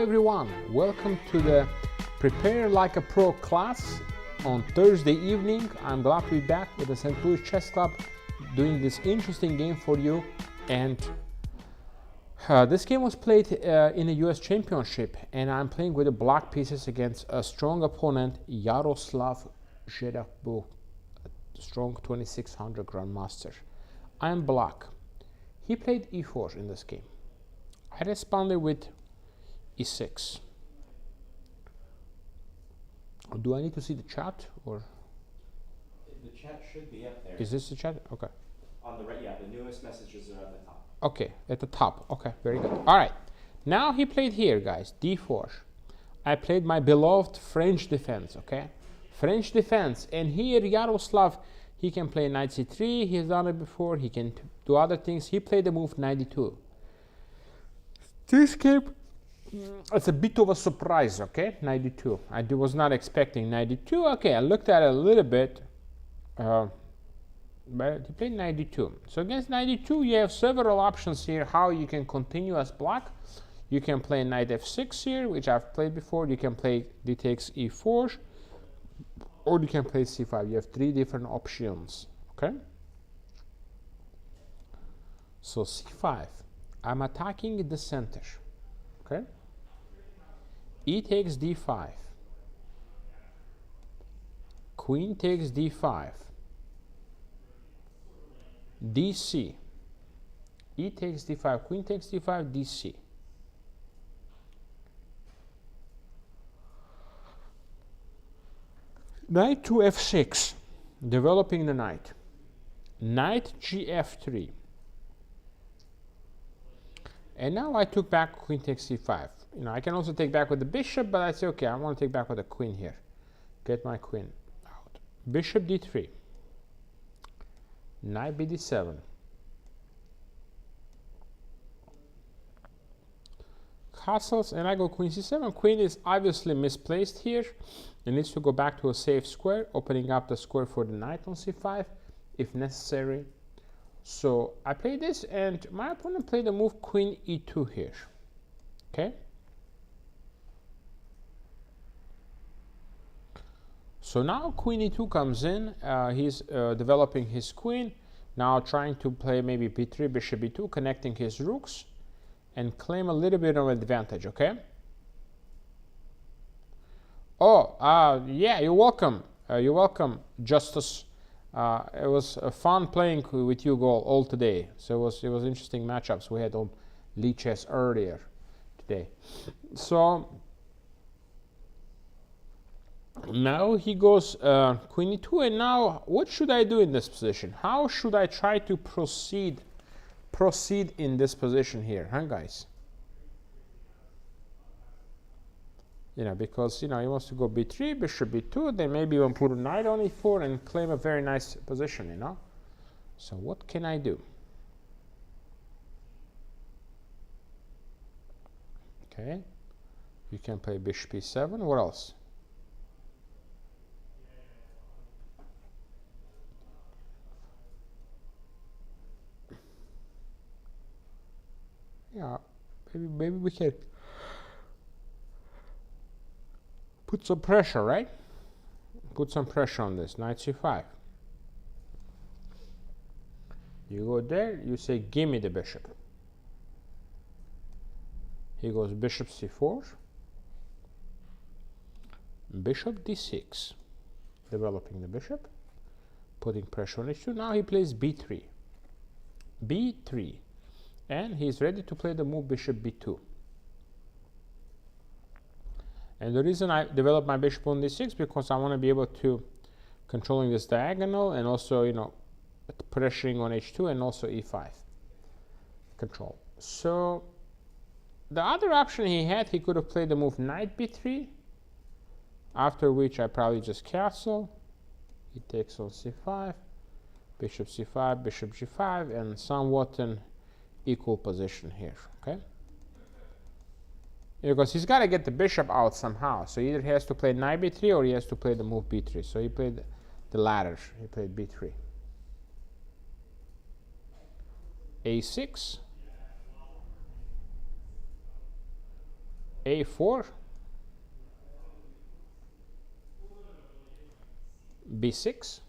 everyone, welcome to the Prepare Like a Pro class on Thursday evening. I'm glad to be back with the St. Louis Chess Club doing this interesting game for you. And this game was played in a US Championship, and I'm playing with the black pieces against a strong opponent, Yaro Zherebukh, strong 2600 Grandmaster. I am black. He played e4 in this game. I responded with e6. Do I need to see the chat, or? The chat should be up there. Is this the chat? Okay. On the right, yeah, the newest messages are at the top. Okay, at the top. Okay, very good. All right. Now he played here, guys, d4. I played my beloved French defense, okay? French defense. And here, Yaroslav, he can play knight c3. He's done it before. He can do other things. He played the move knight d2. This game, it's a bit of a surprise, okay? Knight d2. I was not expecting knight d2. Okay, I looked at it a little bit. But he played knight d2. So against knight d2, you have several options here how you can continue as black. You can play knight f6 here, which I've played before. You can play d takes e4, or you can play c5. You have three different options, okay? So c5, I'm attacking the center, okay? E takes d5. Queen takes d5. dc. E takes d5. Queen takes d5. dc. Knight to f6. Developing the knight. Knight gf3. And now I took back queen takes c5. You know, I can also take back with the bishop, but I say, okay, I want to take back with the queen here. Get my queen out. Bishop d3. Knight bd7. Castles, and I go queen c7. Queen is obviously misplaced here. It needs to go back to a safe square, opening up the square for the knight on c5 if necessary. So I play this, and my opponent played the move queen e2 here. Okay? So now queen e2 comes in. He's developing his queen. Now trying to play maybe b3, bishop b2, connecting his rooks and claim a little bit of advantage, okay? Oh, yeah, you're welcome. You're welcome, Justice. It was fun playing with you all today. So it was interesting matchups we had on Lee Chess earlier today. So now he goes queen e2, and now what should I do in this position? How should I try to proceed in this position here, huh, guys? You know, because, you know, he wants to go b3, bishop b2, then maybe even put a knight on e4 and claim a very nice position, you know. So what can I do? Okay, you can play bishop e7. What else? Yeah, maybe we can put some pressure, right? Put some pressure on this. Knight c5. You go there, you say, give me the bishop. He goes bishop c4. Bishop d6. Developing the bishop. Putting pressure on h2. Now he plays b3. b3. And he's ready to play the move bishop b2. And the reason I developed my bishop on d6 because I want to be able to controlling this diagonal and also, you know, pressuring on h2 and also e5 control. So the other option he had, he could have played the move knight b3, after which I probably just castle. He takes on c5, bishop c5, bishop g5, and somewhat an equal position here, okay? Because he's got to get the bishop out somehow. So either he has to play knight b3 or he has to play the move b3. So he played the latter. He played b3. a6. a4, b6,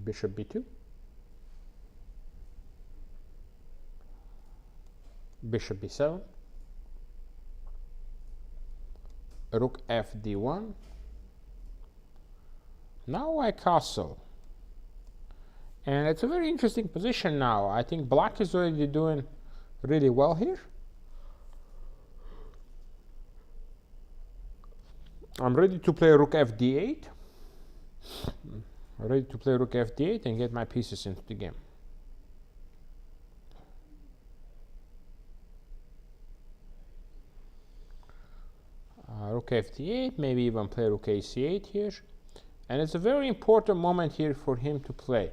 bishop b2, bishop b7, rook fd1. Now I castle, and it's a very interesting position now. I think black is already doing really well here. I'm ready to play rook fd8. Ready to play rook fd8 and get my pieces into the game. Rook fd8, maybe even play rook ac8 here. And it's a very important moment here for him to play.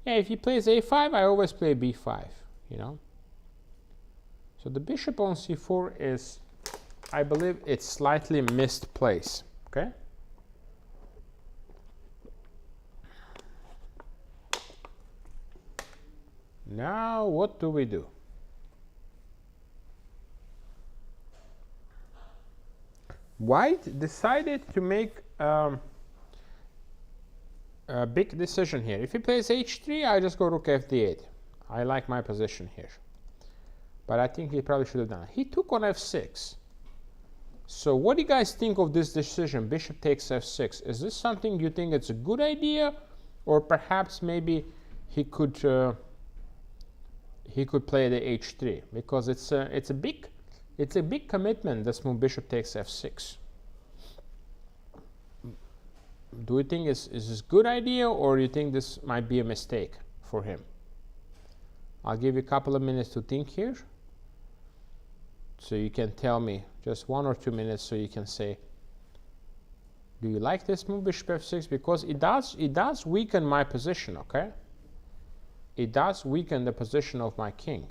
Yeah, if he plays a5, I always play b5, you know. So the bishop on c4 is, I believe it's slightly missed place, okay? Now what do we do? White decided to make a big decision here. If he plays h3, I just go rook fd8. I like my position here. But I think he probably should have done it. He took on f6. So what do you guys think of this decision? Bishop takes f6. Is this something you think it's a good idea? Or perhaps maybe he could play the h3, because it's a big commitment, this move bishop takes f6. Do you think is this a good idea, or do you think this might be a mistake for him? I'll give you a couple of minutes to think here. So you can tell me, just 1 or 2 minutes, so you can say, do you like this move bishop f6? Because it does weaken my position, okay? It does weaken the position of my king.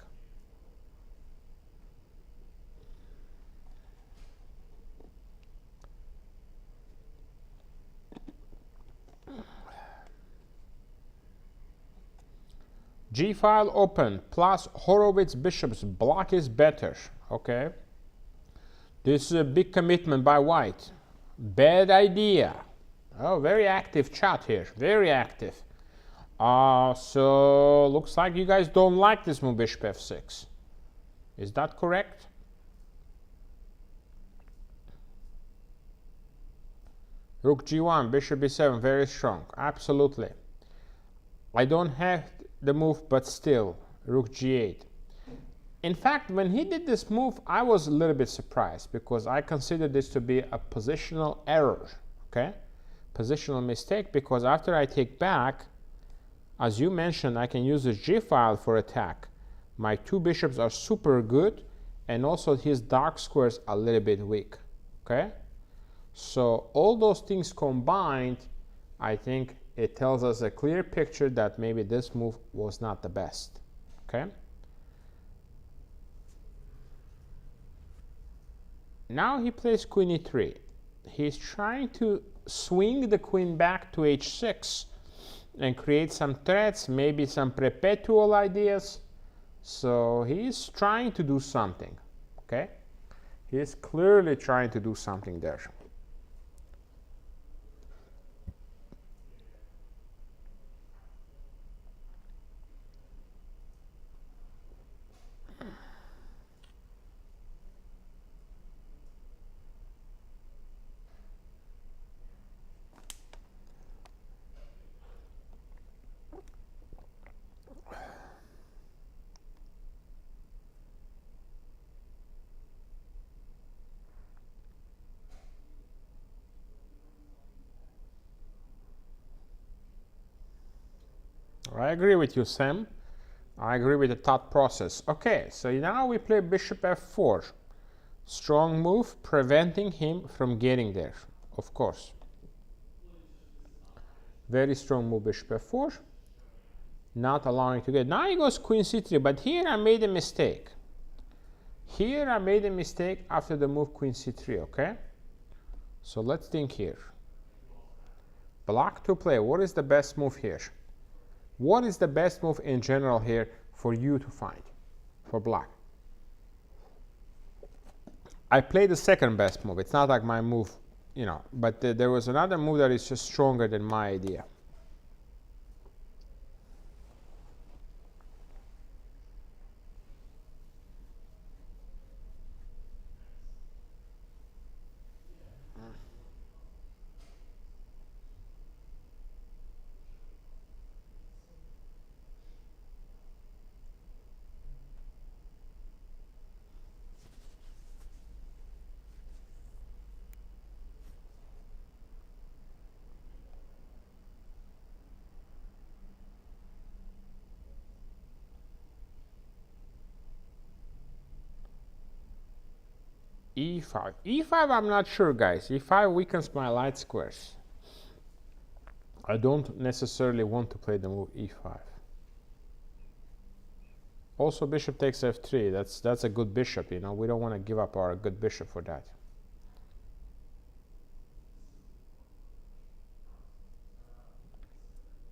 G file open, plus Horowitz bishops, block is better. Okay. This is a big commitment by white. Bad idea. Oh, very active chat here, very active. So looks like you guys don't like this move bishop f6. Is that correct? Rook g1, bishop b7, very strong. Absolutely. I don't have the move, but still, rook g8. In fact, when he did this move, I was a little bit surprised, because I considered this to be a positional error, okay? Positional mistake, because after I take back, as you mentioned, I can use the G file for attack. My two bishops are super good, and also his dark squares are a little bit weak, okay? So all those things combined, I think it tells us a clear picture that maybe this move was not the best, okay? Now he plays queen e3. He's trying to swing the queen back to h6 and create some threats, maybe some perpetual ideas. So he's trying to do something, okay? He's clearly trying to do something there. I agree with you, Sam. I agree with the thought process. Okay, so now we play bishop f4. Strong move, preventing him from getting there, of course. Very strong move, bishop f4. Not allowing to get. Now he goes queen c3, but here I made a mistake. Here I made a mistake after the move queen c3, okay? So let's think here. Black to play. What is the best move here? What is the best move in general here for you to find, for black? I played the second best move. It's not like my move, you know, but there was another move that is just stronger than my idea. E5. E5, I'm not sure, guys. E5 weakens my light squares. I don't necessarily want to play the move E5. Also, bishop takes F3. That's a good bishop, you know. We don't want to give up our good bishop for that.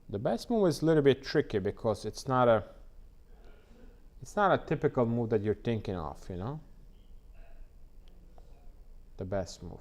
The best move is a little bit tricky because it's not a typical move that you're thinking of, you know. The best move.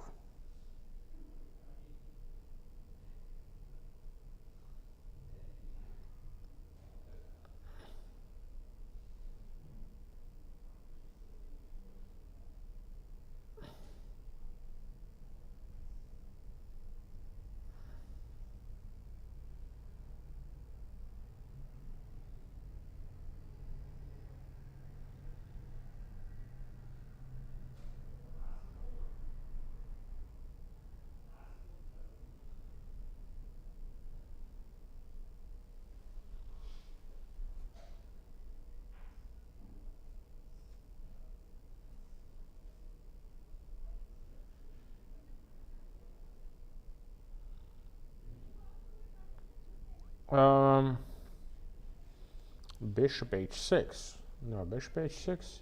Bishop h6. No, bishop h6.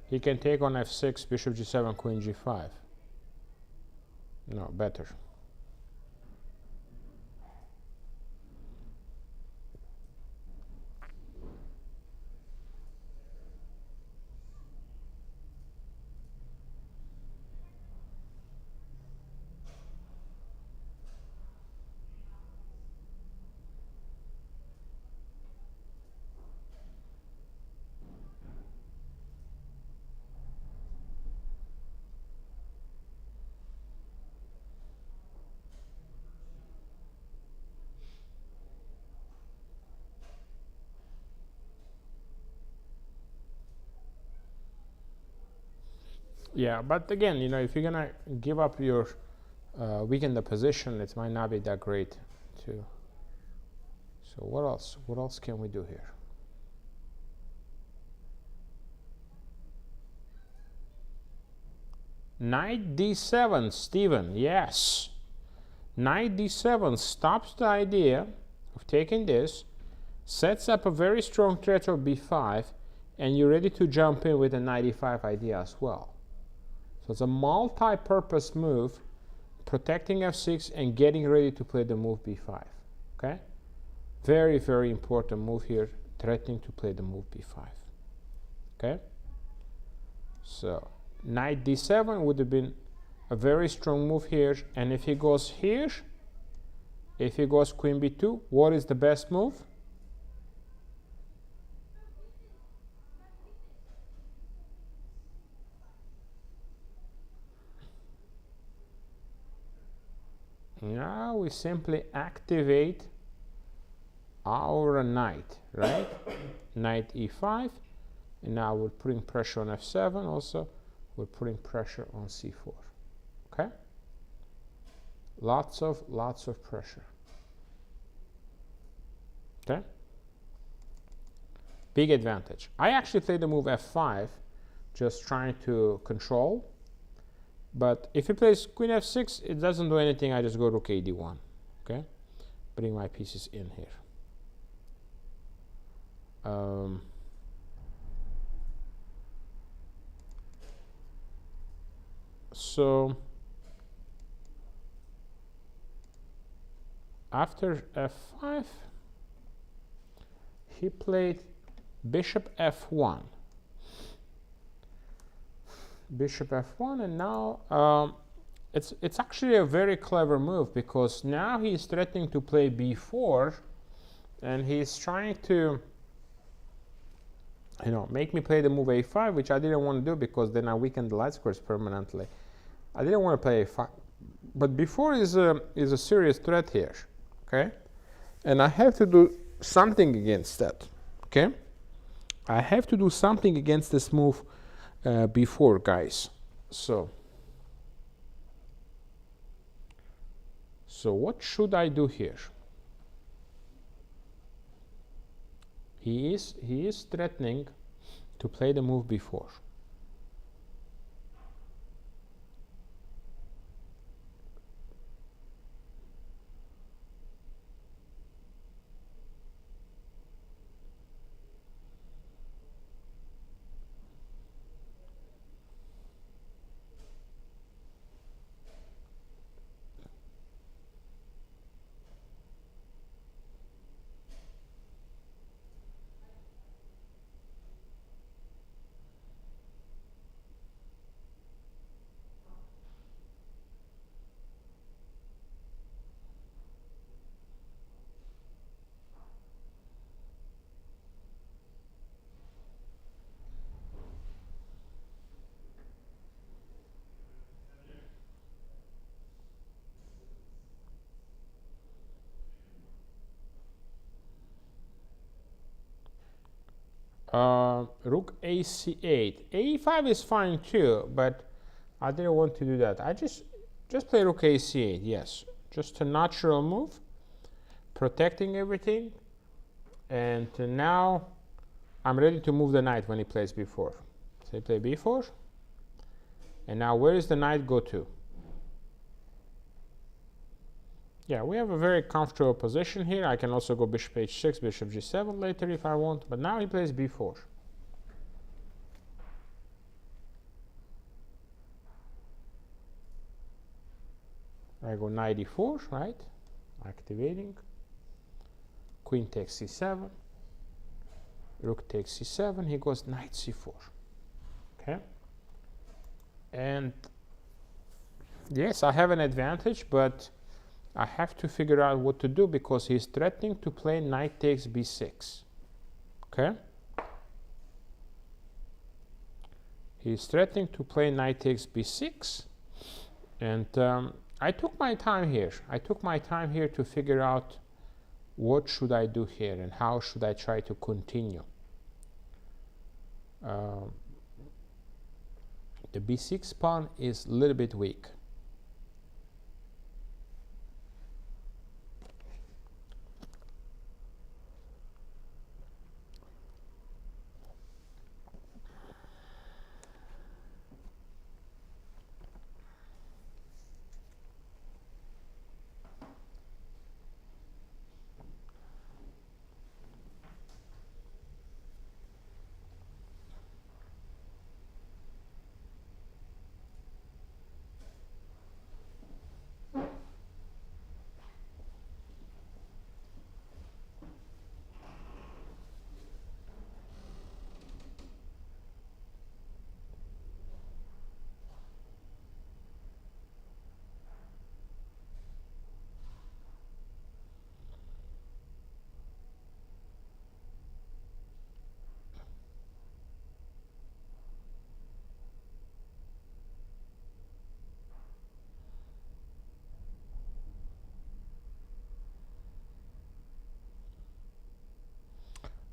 He can take on f6, bishop g7, queen g5. No, better. Yeah, but again, you know, if you're gonna give up your weaken the position, it might not be that great too. So what else? What else can we do here? Knight d7, Stephen. Yes. Knight d7 stops the idea of taking this, sets up a very strong threat of b5, and you're ready to jump in with a knight e5 idea as well. So it's a multi-purpose move, protecting f6 and getting ready to play the move b5. Okay? Very, very important move here, threatening to play the move b5. Okay? So knight d7 would have been a very strong move here, and if he goes here, if he goes queen b2, what is the best move? Now we simply activate our knight, right? Knight e5, and now we're putting pressure on f7 also. We're putting pressure on c4. Okay? Lots of pressure. Okay? Big advantage. I actually played the move f5, just trying to control. But if he plays queen f6, it doesn't do anything. I just go rook a d1. Okay? Bring my pieces in here. So after f5, he played bishop f1. Bishop f1, and now it's actually a very clever move, because now he's threatening to play b4, and he's trying to, you know, make me play the move a5, which I didn't want to do, because then I weakened the light squares permanently. I didn't want to play a5, but b4 is a serious threat here, okay? And I have to do something against that, okay? I have to do something against this move b4, guys. So what should I do here? He is threatening to play the move b4. Rook ac8. a5 is fine too, but I didn't want to do that. I just play rook ac8. Yes, just a natural move, protecting everything. And now I'm ready to move the knight when he plays b4. So he play b4, and now where is the knight go to? Yeah, we have a very comfortable position here. I can also go bishop h6, bishop g7 later if I want, but now he plays b4. I go knight e4, right? Activating. Queen takes c7. Rook takes c7. He goes knight c4. Okay. And yes, I have an advantage, but I have to figure out what to do, because he's threatening to play knight takes b6. Okay. He's threatening to play knight takes b6, and I took my time here. I took my time here to figure out what should I do here and how should I try to continue. The b6 pawn is a little bit weak.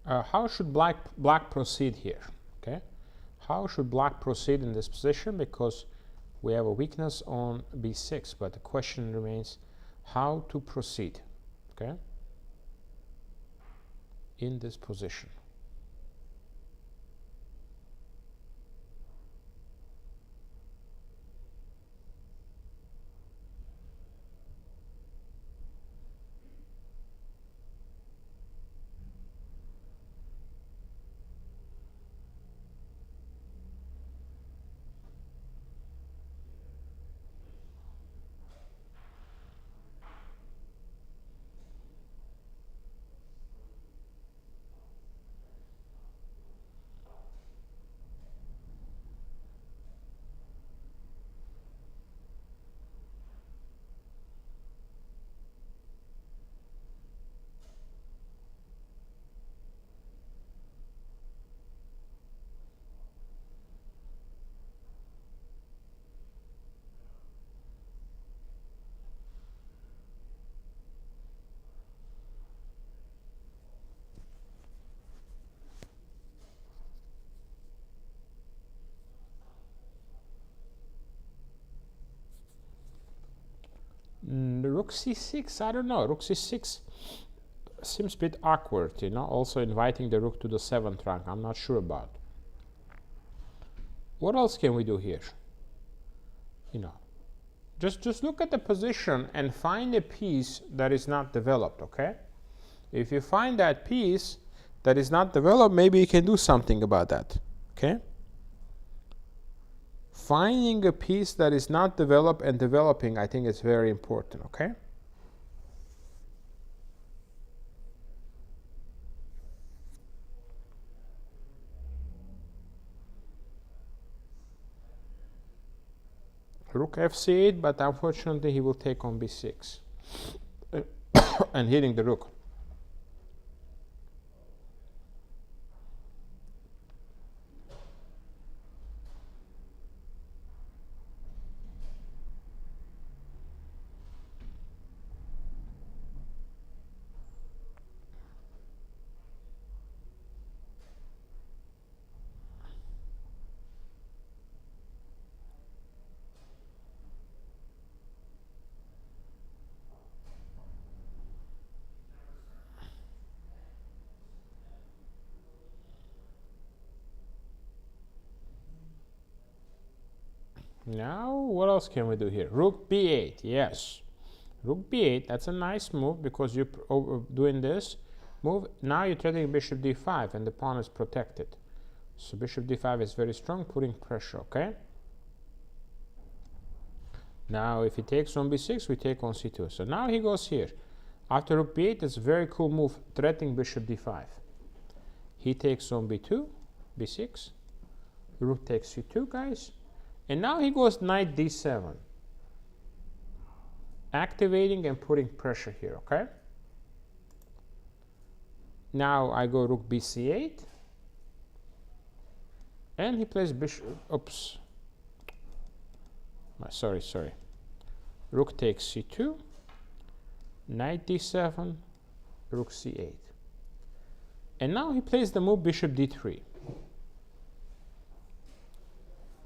How should black proceed here? Okay, how should black proceed in this position? Because we have a weakness on b6, but the question remains how to proceed. Okay, in this position. Rook c6, I don't know. Rook c6 seems a bit awkward, you know, also inviting the rook to the 7th rank. I'm not sure about. What else can we do here? You know, just look at the position and find a piece that is not developed, okay? If you find that piece that is not developed, maybe you can do something about that, okay? Finding a piece that is not developed and developing, I think is very important, okay? Rook f8, but unfortunately he will take on b6 and hitting the rook. Now, what else can we do here? Rook b8, yes. Rook b8, that's a nice move because you're doing this move. Now you're threatening bishop d5 and the pawn is protected. So bishop d5 is very strong, putting pressure, okay? Now if he takes on b6, we take on c2. So now he goes here. After rook b8, it's a very cool move, threatening bishop d5. He takes on b2, b6. Rook takes c2, guys. And now he goes knight d7. Activating and putting pressure here, okay? Now I go rook bc8. And he plays bishop, oops. Sorry. Rook takes c2. Knight d7. Rook c8. And now he plays the move bishop d3.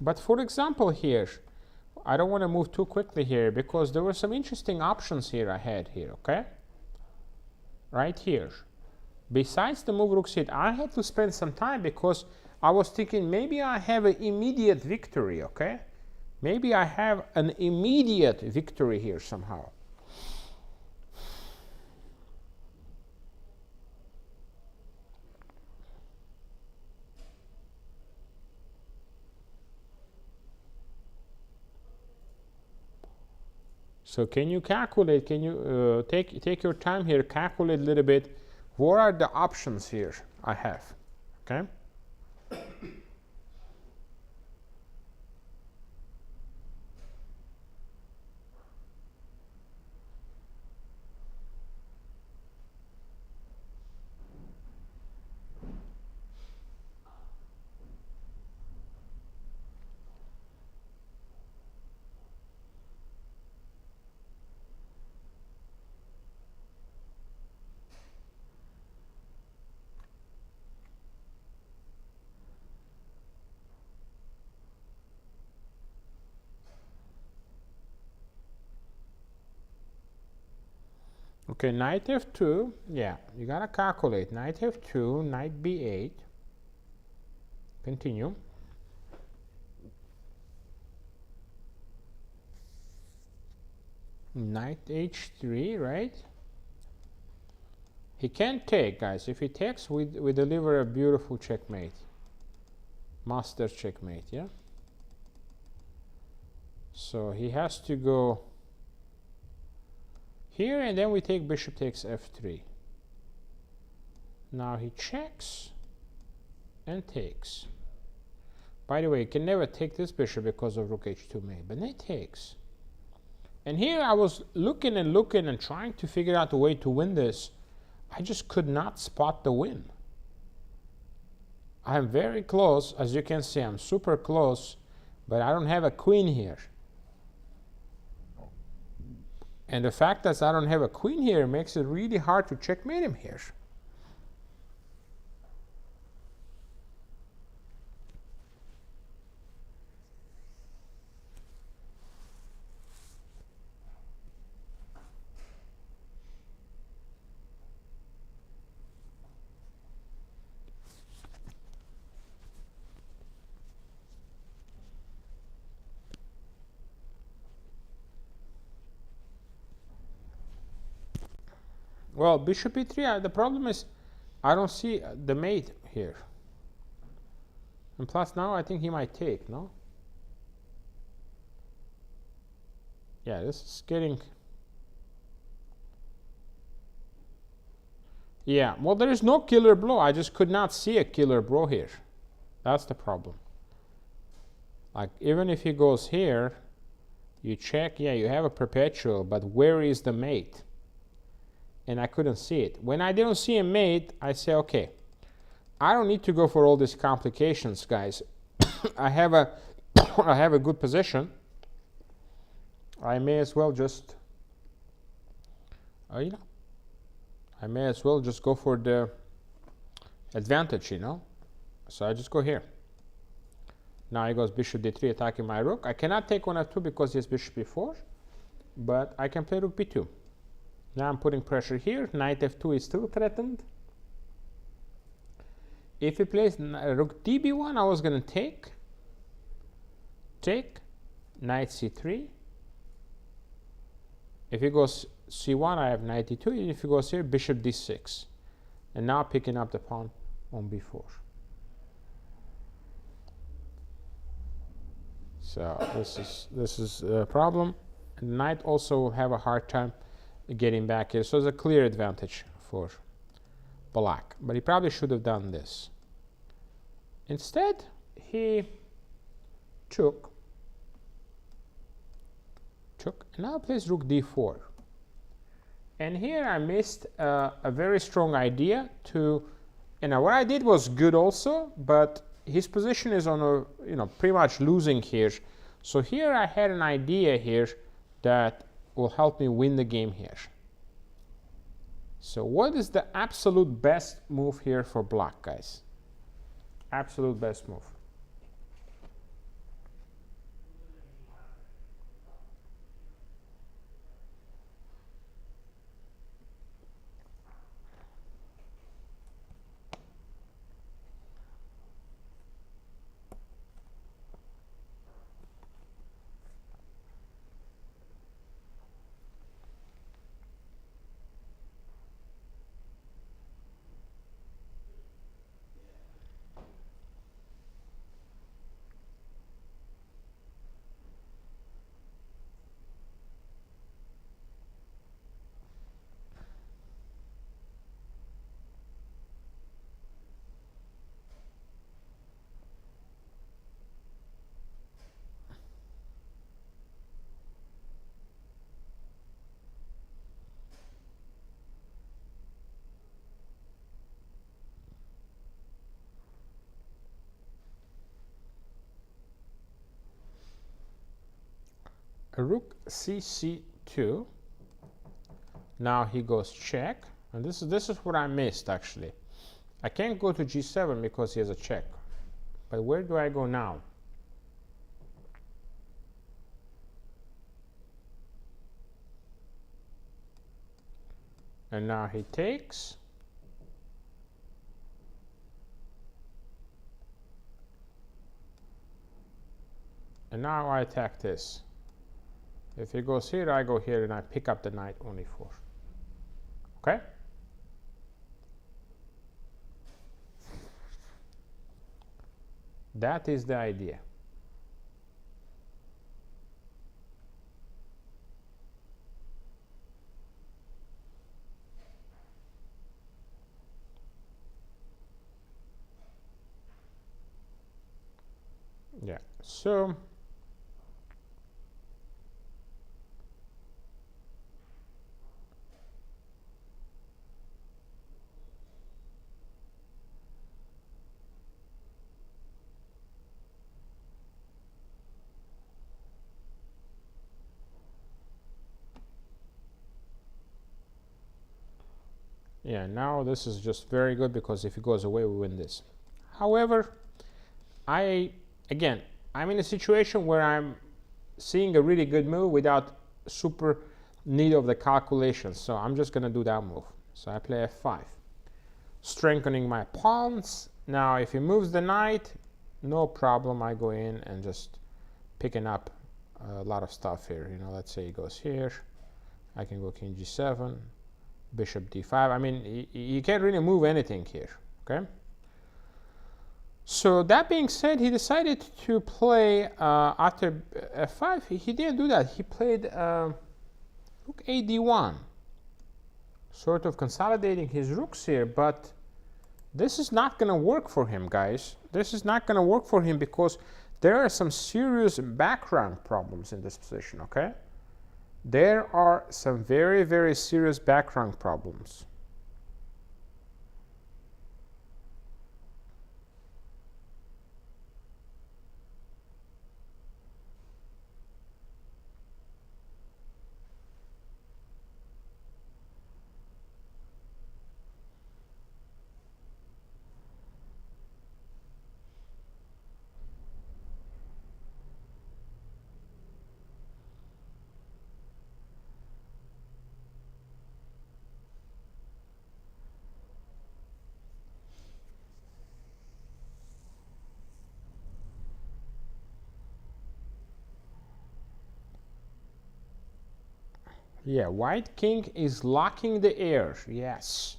But for example here, I don't want to move too quickly here because there were some interesting options here I had here, okay? Right here. Besides the move rook c8, I had to spend some time because I was thinking maybe I have an immediate victory, okay? Maybe I have an immediate victory here somehow. So can you calculate, can you take your time here, calculate a little bit, what are the options here I have, okay? Okay, knight f2, yeah, you gotta calculate. Knight f2, knight b8. Continue. Knight h3, right? He can't take, guys. If he takes, we deliver a beautiful checkmate. Master checkmate, yeah? So he has to go here, and then we take bishop takes f3. Now he checks and takes. By the way, you can never take this bishop because of rook h2 mate, but then he takes. And here I was looking and trying to figure out a way to win this. I just could not spot the win. I'm very close, as you can see, I'm super close, but I don't have a queen here. And the fact that I don't have a queen here makes it really hard to checkmate him here. Well, bishop e3, the problem is I don't see the mate here. And plus now I think he might take, no? Yeah, this is getting... Yeah, well, there is no killer blow. I just could not see a killer blow here. That's the problem. Like, even if he goes here, you check, yeah, you have a perpetual, but where is the mate? And I couldn't see it. When I didn't see a mate, I say, okay, I don't need to go for all these complications, guys. I have a good position. I may as well just, you know, I may as well just go for the advantage, you know. So I just go here. Now he goes bishop d3 attacking my rook. I cannot take on f2 because he has bishop e4, but I can play rook b2. Now I'm putting pressure here. Knight f2 is still threatened. If he plays rook db1, I was going to take, knight c3. If he goes c1, I have knight e2. If he goes here, bishop d6. And now picking up the pawn on b4. So this is a problem. And knight also will have a hard time getting back here. So it's a clear advantage for black. But he probably should have done this. Instead, he took, and now plays rook d4. And here I missed a very strong idea to, you know, what I did was good also, but his position is on a, you know, pretty much losing here. So here I had an idea here that will help me win the game here. So what is the absolute best move here for black, guys? Absolute best move. Rook cc2. Now he goes check, and this is what I missed actually. I can't go to g7 because he has a check. But where do I go now? And now he takes. And now I attack this. If he goes here, I go here, and I pick up the knight on e4. Okay? That is the idea. Yeah, so yeah, now this is just very good because if he goes away, we win this. However, again, I'm in a situation where I'm seeing a really good move without super need of the calculations. So I'm just going to do that move. So I play f5, strengthening my pawns. Now, if he moves the knight, no problem. I go in and just picking up a lot of stuff here. You know, let's say he goes here. I can go king g7. bishop d5. I mean, you can't really move anything here, okay? So that being said, he decided to play after f5. He didn't do that. He played rook a d1, sort of consolidating his rooks here, but this is not going to work for him, guys. This is not going to work for him because there are some serious background problems in this position, okay? There are some very, very serious background problems. Yeah, white king is locking the air. Yes,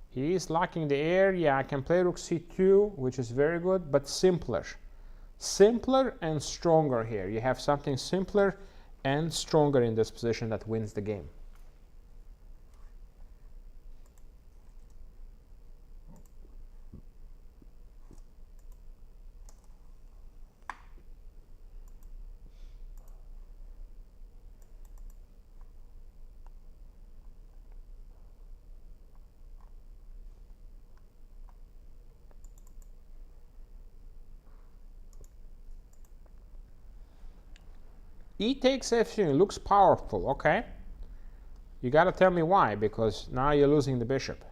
he is locking the air. Yeah, I can play rook c2, which is very good, but simpler and stronger here. You have something simpler and stronger in this position that wins the game. E takes f3 looks powerful, okay? You gotta tell me why, because now you're losing the bishop.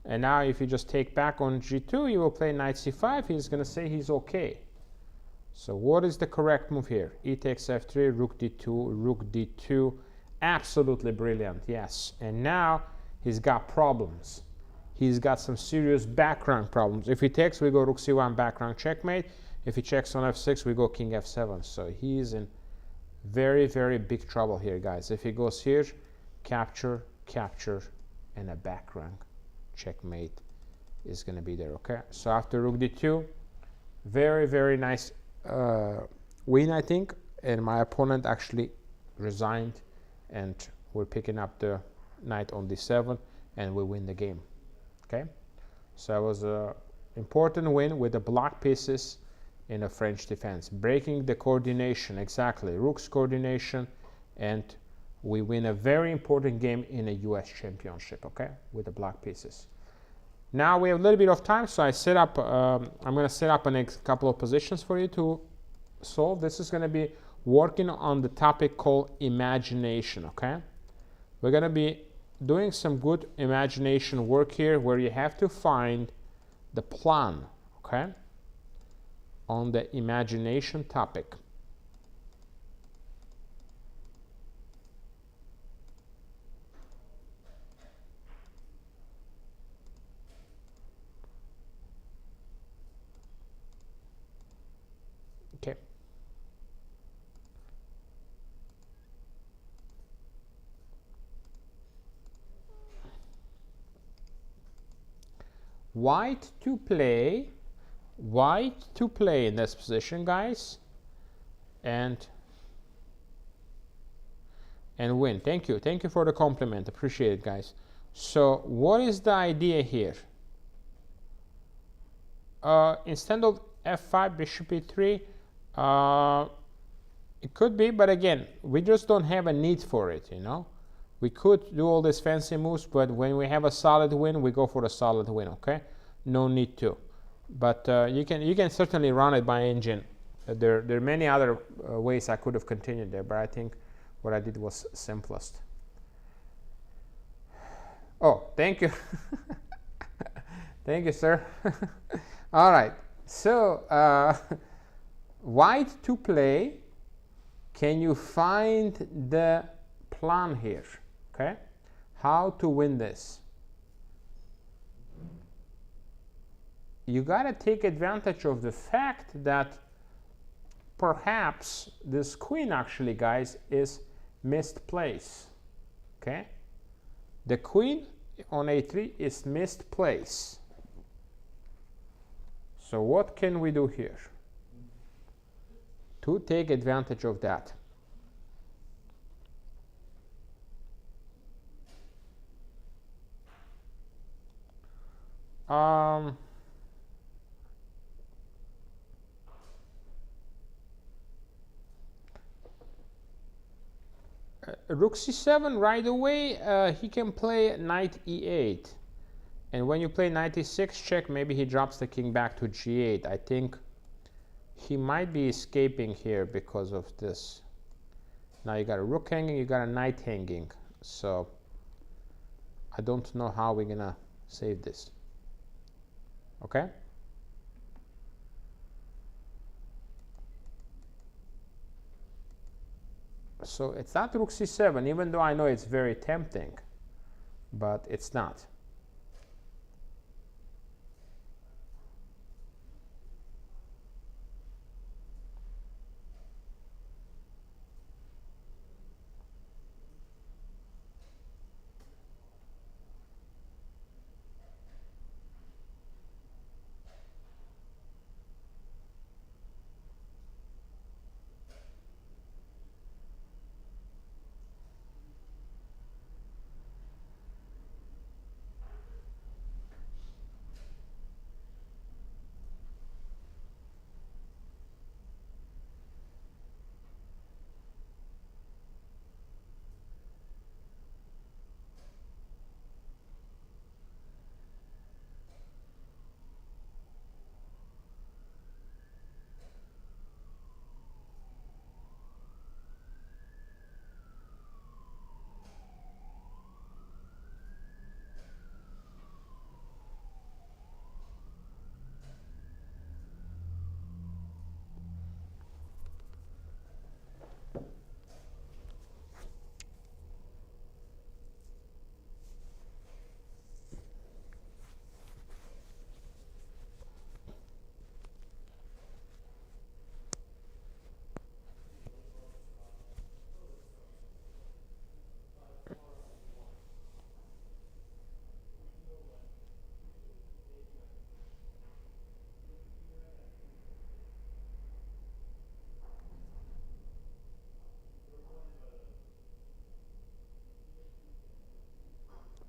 And now if you just take back on g2, you will play knight c5, he's gonna say he's okay. So what is the correct move here? E takes f3, rook d2, absolutely brilliant, yes. And now he's got problems. He's got some serious background problems. If he takes, we go rook c1, background checkmate. If he checks on f6, we go king f7. So he's in very, very big trouble here, guys. If he goes here, capture, capture, and a background checkmate is going to be there, okay? So after rook d2, very, very nice win, I think. And my opponent actually resigned, and we're picking up the knight on d7, and we win the game, okay? So it was an important win with the block pieces in a French defense, breaking the coordination, exactly, rook's coordination, and we win a very important game in a US championship, okay, with the block pieces. Now we have a little bit of time, so I set up, I'm going to set up a next couple of positions for you to solve. This is going to be working on the topic called imagination, okay? We're going to be doing some good imagination work here where you have to find the plan, okay, on the imagination topic. Okay. White to play in this position, guys, and win. Thank you for the compliment, appreciate it, guys. So what is the idea here? Instead of f5, bishop e3, it could be, but again, we just don't have a need for it, you know. We could do all these fancy moves, but when we have a solid win, we go for a solid win, okay? No need to. But you can certainly run it by engine. There are many other ways I could have continued there, but I think what I did was simplest. Oh, thank you. Thank you, sir. All right. So, white to play. Can you find the plan here? Okay. How to win this? You got to take advantage of the fact that perhaps this queen actually, guys, is misplaced. Okay. The queen on a3 is misplaced. So what can we do here to take advantage of that? Rook c7 right away, he can play knight e8. And when you play knight e6 check, maybe he drops the king back to g8. I think he might be escaping here because of this. Now you got a rook hanging, you got a knight hanging. So I don't know how we're gonna save this. Okay? So it's not rook c7, even though I know it's very tempting, but it's not.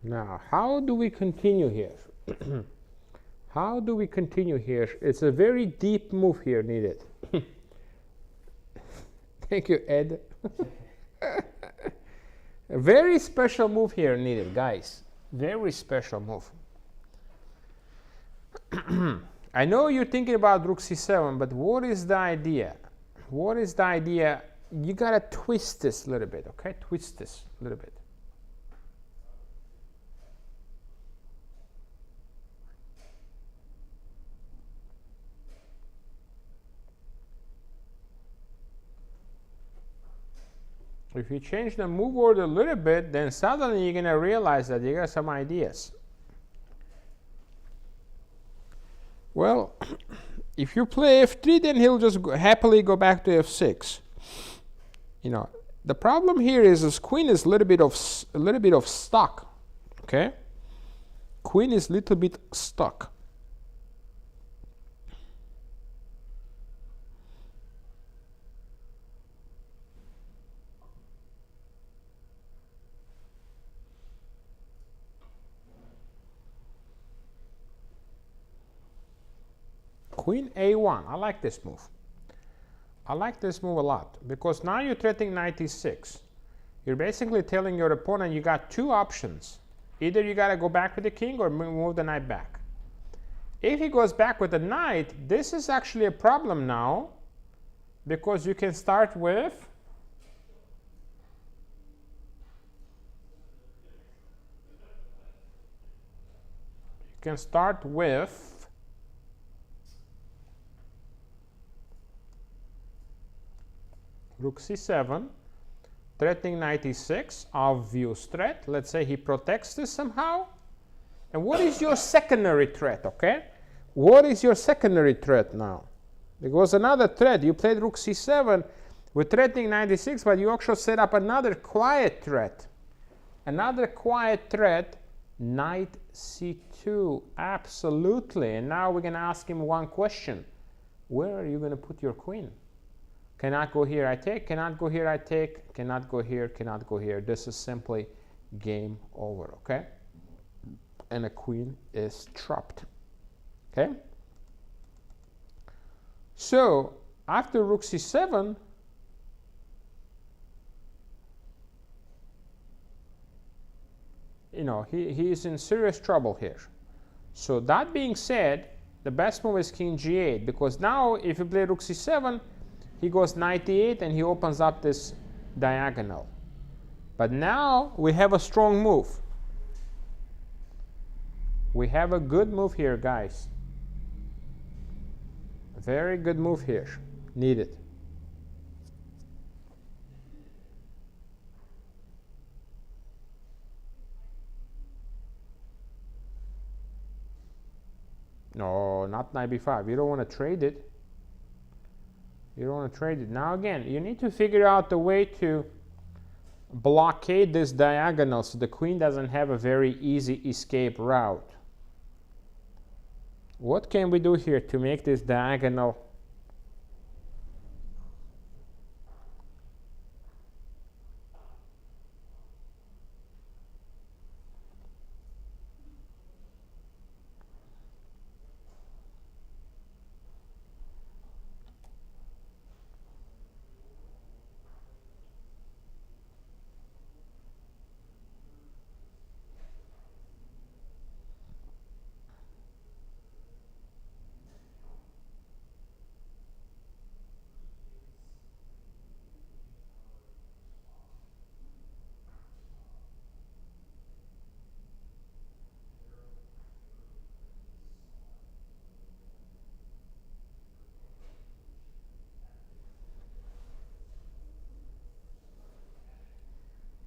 Now, how do we continue here? How do we continue here? It's a very deep move here needed. Thank you, Ed. A very special move here needed, guys. Very special move. I know you're thinking about rook c7, but what is the idea? What is the idea? You gotta twist this a little bit, okay? Twist this a little bit. If you change the move order a little bit, then suddenly you're going to realize that you got some ideas. Well, if you play f3, then he'll just happily go back to f6. You know, the problem here is this queen is a little bit of stuck. Okay, queen is a little bit stuck. Queen a1. I like this move. I like this move a lot because now you're threatening knight e6. You're basically telling your opponent you got two options. Either you got to go back with the king or move the knight back. If he goes back with the knight, this is actually a problem now because you can start with rook c7, threatening knight e6, obvious threat. Let's say he protects this somehow. And what is your secondary threat, okay? What is your secondary threat now? There was another threat. You played rook c7 with threatening knight e6, but you also set up another quiet threat. Another quiet threat, knight c2, absolutely. And now we're going to ask him one question. Where are you going to put your queen? Cannot go here, I take. Cannot go here, I take. Cannot go here, cannot go here. This is simply game over, okay? And a queen is trapped, okay? So after rook c7, you know, he is in serious trouble here. So that being said, the best move is king g8, because now if you play rook c7, he goes knight e8 and he opens up this diagonal. But now we have a strong move. We have a good move here, guys. A very good move here, needed. No, not knight b5. You don't want to trade it. You don't want to trade it. Now again, you need to figure out a way to blockade this diagonal so the queen doesn't have a very easy escape route. What can we do here to make this diagonal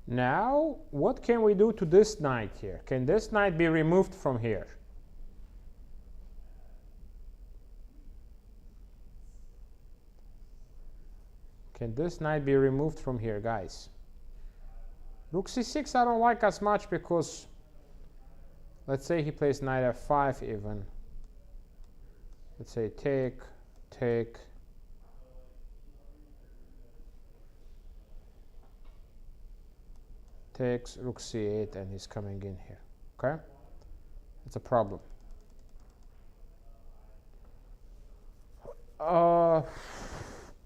Now, what can we do to this knight here? Can this knight be removed from here? Can this knight be removed from here, guys? Rook c6 I don't like as much because, let's say he plays knight f5 even. Let's say take, take. Takes rook c8 and he's coming in here, okay? It's a problem.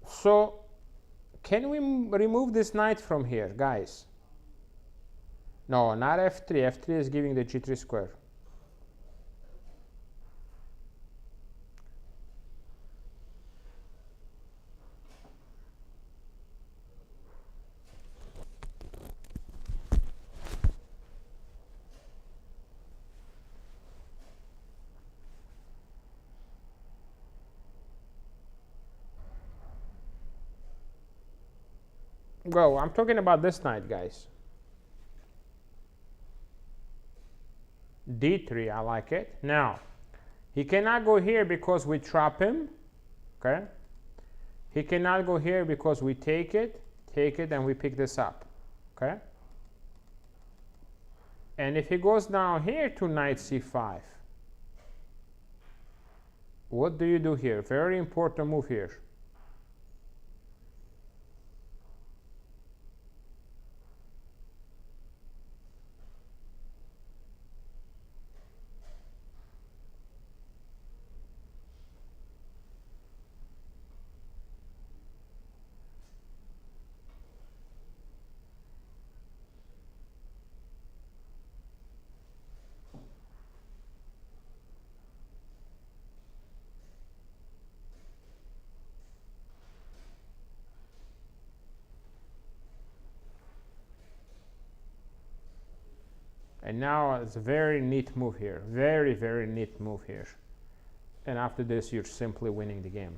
So can we remove this knight from here, guys? No, not f3. f3 is giving the g3 square. Well, I'm talking about this knight, guys. d3, I like it. Now, he cannot go here because we trap him, okay? He cannot go here because we take it, and we pick this up, okay? And if he goes down here to knight c5, what do you do here? Very important move here. And now it's a very neat move here. Very, very neat move here. And after this, you're simply winning the game.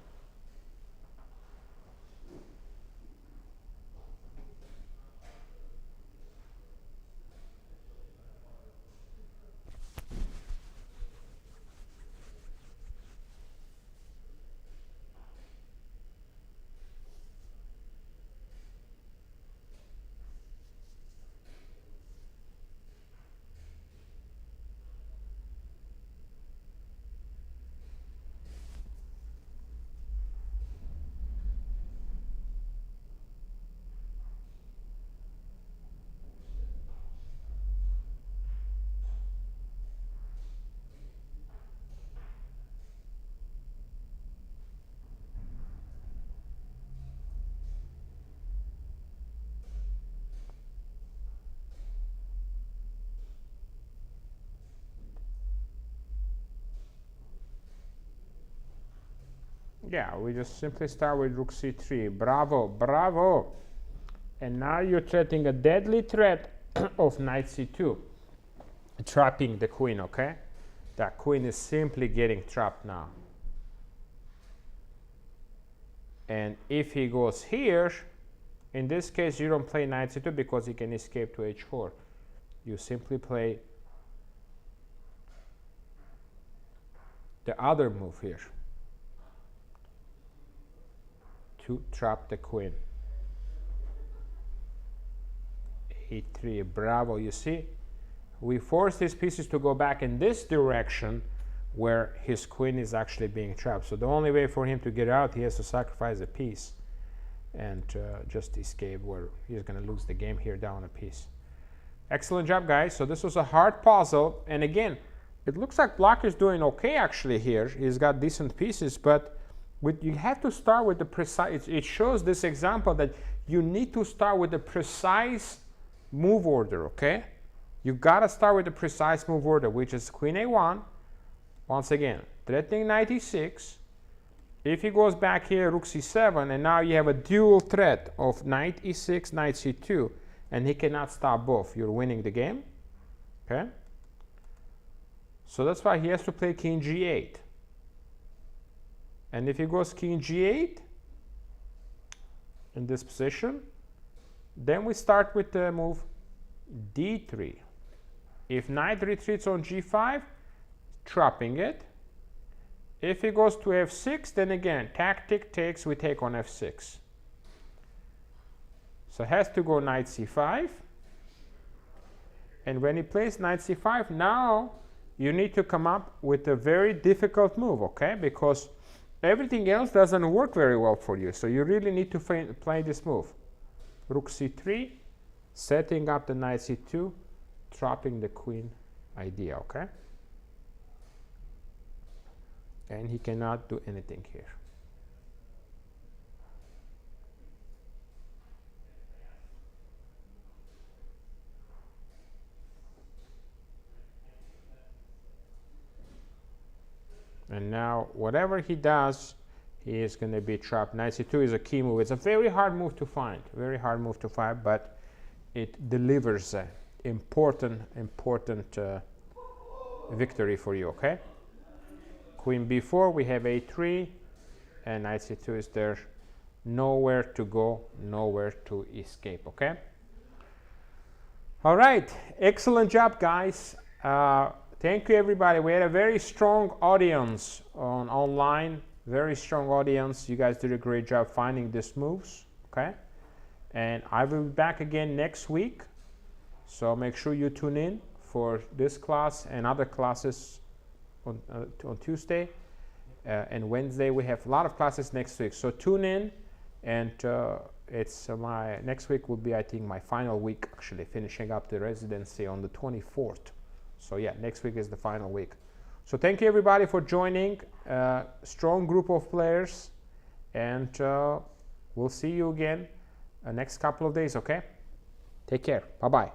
Yeah, we just simply start with rook c3. Bravo, bravo. And now you're threatening a deadly threat of knight c2, trapping the queen, okay? That queen is simply getting trapped now. And if he goes here, in this case, you don't play knight c2 because he can escape to h4. You simply play the other move here to trap the queen. e3, bravo. You see, we force these pieces to go back in this direction where his queen is actually being trapped. So the only way for him to get out, he has to sacrifice a piece and just escape, where he's going to lose the game here down a piece. Excellent job, guys. So this was a hard puzzle, and again, it looks like Black is doing okay actually here. He's got decent pieces, but you have to start with the precise. It shows this example that you need to start with the precise move order, okay? You gotta start with the precise move order, which is queen a1. Once again, threatening knight e6. If he goes back here, rook c7, and now you have a dual threat of knight e6, knight c2, and he cannot stop both. You're winning the game, okay? So that's why he has to play king g8. And if he goes king g8 in this position, then we start with the move d3. If knight retreats on g5, trapping it. If he goes to f6, then again, tactic takes, we take on f6. So has to go knight c5. And when he plays knight c5, now you need to come up with a very difficult move, okay? Because everything else doesn't work very well for you. So you really need to play this move. Rook c3, setting up the knight c2, trapping the queen idea, okay? And he cannot do anything here. And now, whatever he does, he is going to be trapped. Knight c2 is a key move. It's a very hard move to find. Very hard move to find, but it delivers an important victory for you, okay? Queen b4, we have a3, and knight c2 is there. Nowhere to go, nowhere to escape, okay? All right, excellent job, guys. Thank you, everybody. We had a very strong audience online, very strong audience. You guys did a great job finding these moves, okay? And I will be back again next week. So make sure you tune in for this class and other classes on Tuesday. And Wednesday, we have a lot of classes next week. So tune in, and it's my next week will be, I think, my final week, actually, finishing up the residency on the 24th. So yeah, next week is the final week. So thank you, everybody, for joining. Strong group of players, and we'll see you again next couple of days, okay? Take care. Bye-bye.